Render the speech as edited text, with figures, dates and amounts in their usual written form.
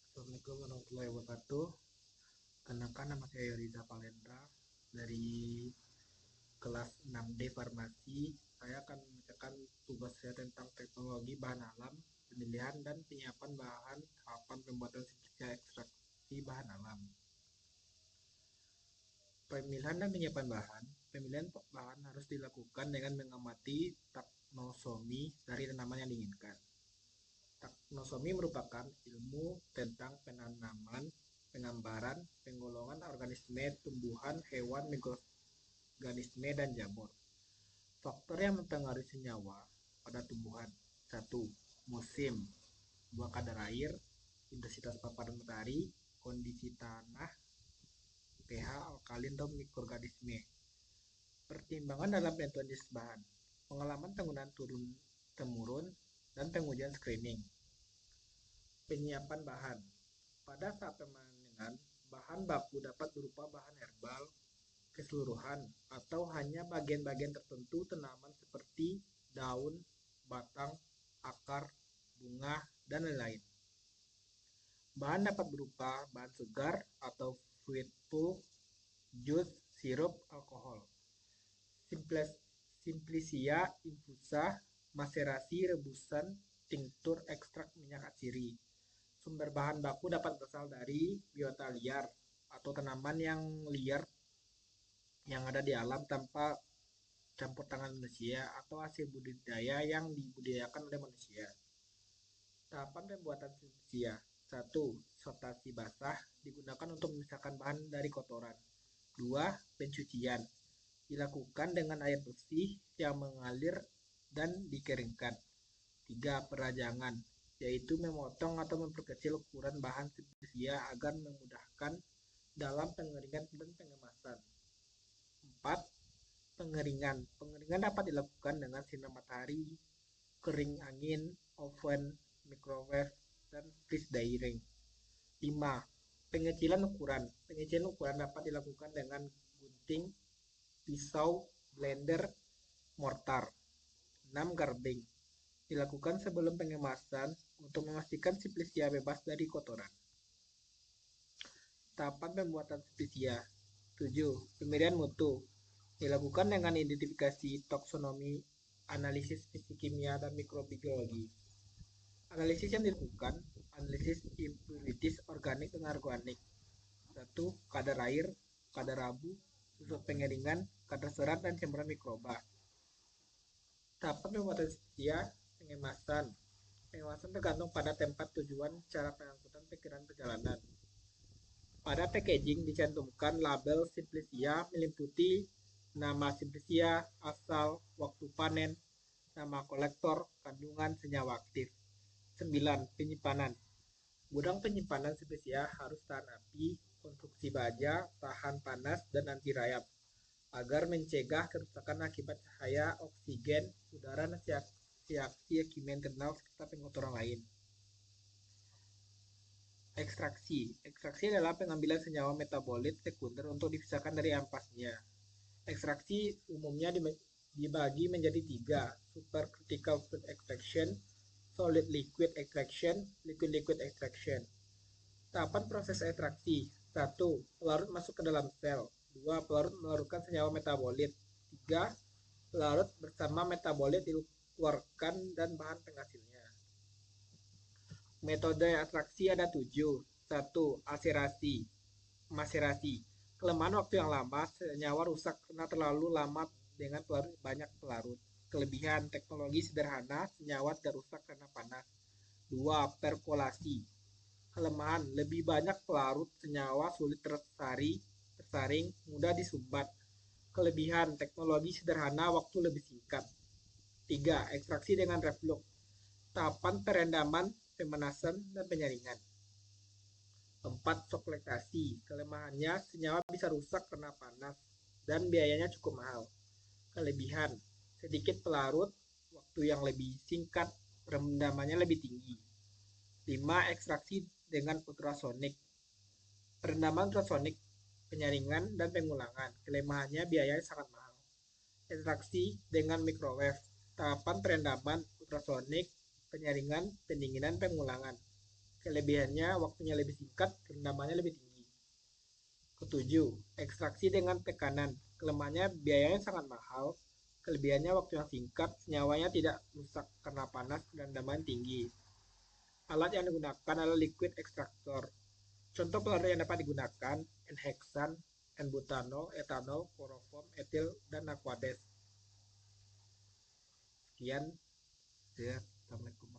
Assalamualaikum warahmatullahi wabarakatuh. Kenalkan nama saya Yoriza Palendra dari kelas 6D Farmasi. Saya akan membacakan tugas saya tentang teknologi bahan alam, pemilihan dan penyiapan bahan tahapan pembuatan sertifikat ekstraksi bahan alam. Pemilihan dan penyiapan bahan. Pemilihan bahan harus dilakukan dengan mengamati taksonomi dari tanaman yang diinginkan. Taksonomi merupakan ilmu tentang penanaman, penggambaran, penggolongan organisme, tumbuhan, hewan, mikroorganisme, dan jamur. Faktor yang mempengaruhi senyawa pada tumbuhan. 1. Musim, 2. Kadar air, intensitas paparan matahari, kondisi tanah, pH, alkalin, dan mikroorganisme. Pertimbangan dalam penentuan jenis bahan. Pengalaman penggunaan turun-temurun dan pengujian screening. Penyiapan bahan. Pada saat pemanenan, bahan baku dapat berupa bahan herbal keseluruhan atau hanya bagian-bagian tertentu tanaman seperti daun, batang, akar, bunga, dan lain-lain. Bahan dapat berupa bahan segar atau fruitful, jus, sirup, alkohol. Simplicia, infusa, maserasi, rebusan, tinktur, ekstrak minyak atsiri. Sumber bahan baku dapat berasal dari biota liar atau tanaman yang liar yang ada di alam tanpa campur tangan manusia atau hasil budidaya yang dibudidayakan oleh manusia. Tahapan pembuatan simplicia. 1. Sortasi basah digunakan untuk memisahkan bahan dari kotoran. 2. Pencucian dilakukan dengan air bersih yang mengalir dan dikeringkan. 3. Perajangan, yaitu memotong atau memperkecil ukuran bahan simplicia agar memudahkan dalam pengeringan dan pengemasan. 4. Pengeringan. Pengeringan dapat dilakukan dengan sinar matahari, kering angin, oven, microwave, dan freeze drying. 5. Pengecilan ukuran. Pengecilan ukuran dapat dilakukan dengan gunting, pisau, blender, mortar. 6. Garbing. Dilakukan sebelum pengemasan untuk memastikan simplicia bebas dari kotoran. Tahapan pembuatan simplicia. 7. Pemilihan mutu. Dilakukan dengan identifikasi taksonomi, analisis fisik kimia, dan mikrobiologi. Analisis yang dilakukan, analisis impurities organik dan anorganik. 1. Kadar air, kadar abu, susu pengeringan, kadar serat, dan campuran mikroba. Tahapan pembuatan simplicia, pengemasan. Pengemasan tergantung pada tempat tujuan, cara pengangkutan, pikiran perjalanan. Pada packaging dicantumkan label simplicia meliputi nama simplicia, asal, waktu panen, nama kolektor, kandungan senyawa aktif. 9. Penyimpanan. Gudang penyimpanan simplicia harus tahan api, konstruksi baja, tahan panas, dan anti rayap agar mencegah kerusakan akibat cahaya, oksigen, udara, dan reaksi kimia internal serta pengotoran lain. Ekstraksi. Ekstraksi adalah pengambilan senyawa metabolit sekunder untuk dipisahkan dari ampasnya. Ekstraksi umumnya dibagi menjadi 3, supercritical fluid extraction, solid liquid extraction, liquid liquid extraction. Tahapan proses ekstraksi. 1. Pelarut masuk ke dalam sel. 2. Pelarut melarutkan senyawa metabolit. 3. Pelarut bersama metabolit dikeluarkan dan bahan penghasilnya. Metode ekstraksi ada 7. 1. Aserasi. Maserasi. Kelemahan waktu yang lama, senyawa rusak karena terlalu lama dengan banyak pelarut. Kelebihan teknologi sederhana, senyawa tidak rusak karena panas. 2. Perkolasi. Kelemahan, lebih banyak pelarut, senyawa sulit tersaring, mudah disumbat. Kelebihan teknologi sederhana, waktu lebih singkat. 3. Ekstraksi dengan reflux. Tahapan perendaman, pemanasan, dan penyaringan. 4. Soklektasi. Kelemahannya, senyawa bisa rusak karena panas dan biayanya cukup mahal. Kelebihan, sedikit pelarut, waktu yang lebih singkat, perendamannya lebih tinggi. 5. Ekstraksi dengan ultrasonik. Perendaman ultrasonik, penyaringan, dan pengulangan. Kelemahannya biayanya sangat mahal. Ekstraksi dengan microwave. Tahapan perendaman ultrasonik, penyaringan, pendinginan, pengulangan. Kelebihannya waktunya lebih singkat, rendamannya lebih tinggi. Ketujuh, ekstraksi dengan tekanan. Kelemahannya biayanya sangat mahal. Kelebihannya waktu yang singkat, senyawanya tidak rusak karena panas dan rendaman tinggi. Alat yang digunakan adalah liquid extractor. Contoh peluru yang dapat digunakan, N-hexan, N-butanol, etanol, kloroform, etil, dan aquades. Sekian. Ya, Assalamualaikum.